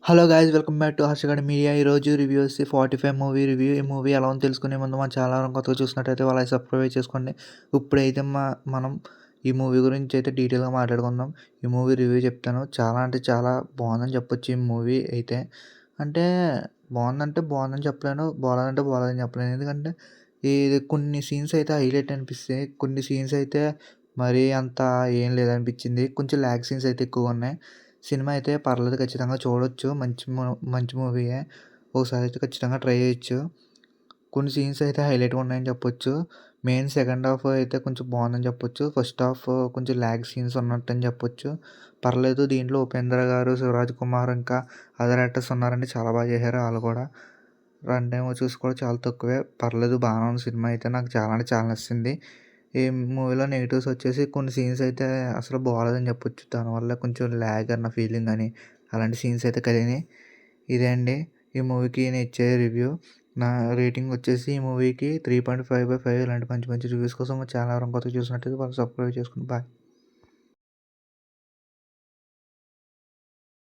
Hello guys welcome back to Harshagad media. ఈరోజు review వచ్చి 45 movie review. ఈ మూవీ ఎలా ఉందో తెలుసుకునే ముందు మన ఛానల్ కొత్తగా చూసినట్టయితే వాళ్ళకి సబ్స్క్రైబ్ చేసుకోండి. ఇప్పుడైతే మనం ఈ మూవీ గురించి అయితే డీటెయిల్గా మాట్లాడుకుందాం. ఈ మూవీ రివ్యూ చెప్తాను. చాలా అంటే చాలా బాగుందని చెప్పొచ్చు. ఈ మూవీ అయితే అంటే బాగుందంటే బాగుందని చెప్పలేను, బాగాలేదంటే బాగాలేదని చెప్పలేను. ఎందుకంటే ఇది కొన్ని సీన్స్ అయితే హైలైట్ అనిపిస్తాయి, కొన్ని సీన్స్ అయితే మరీ అంత ఏం లేదనిపించింది. కొంచెం ల్యాగ్ సీన్స్ అయితే ఎక్కువగా ఉన్నాయి. సినిమా అయితే పర్లేదు, ఖచ్చితంగా చూడొచ్చు. మంచి మూవీయే. ఓసారి అయితే ఖచ్చితంగా ట్రై చేయొచ్చు. కొన్ని సీన్స్ అయితే హైలైట్‌గా ఉన్నాయని చెప్పొచ్చు. మెయిన్ సెకండ్ హాఫ్ అయితే కొంచెం బాగుందని చెప్పొచ్చు. ఫస్ట్ హాఫ్ కొంచెం ల్యాగ్ సీన్స్ ఉన్నట్టని చెప్పొచ్చు. పర్లేదు, దీంట్లో ఉపేంద్ర గారు, శివరాజ్ కుమార్ ఇంకా అదర్ యాక్టర్స్ ఉన్నారండి. చాలా బాగా చేశారు ఆళ్ళు కూడా. రన్ టైమ్ వచ్చేసి కూడా చాలా తక్కువే. పర్లేదు, బాగానే ఉంది సినిమా అయితే. నాకు చాలా అంటే చాలా నచ్చింది. ఈ మూవీలో నెగెటివ్స్ వచ్చేసి కొన్ని సీన్స్ అయితే అసలు బాగోలేదని చెప్పొచ్చు. దానివల్ల కొంచెం ల్యాగ్ అన్న ఫీలింగ్ అని అలాంటి సీన్స్ అయితే కలిగినాయి. ఇదే అండి ఈ మూవీకి నేను ఇచ్చే రివ్యూ. నా రేటింగ్ వచ్చేసి ఈ మూవీకి 3.5/5. ఇలాంటి మంచి మంచి రివ్యూస్ కోసం మా ఛానల్ ఎవరైనా కొత్తగా చూసినట్టయితే వాళ్ళు సబ్స్క్రైబ్ చేసుకోండి. బాయ్.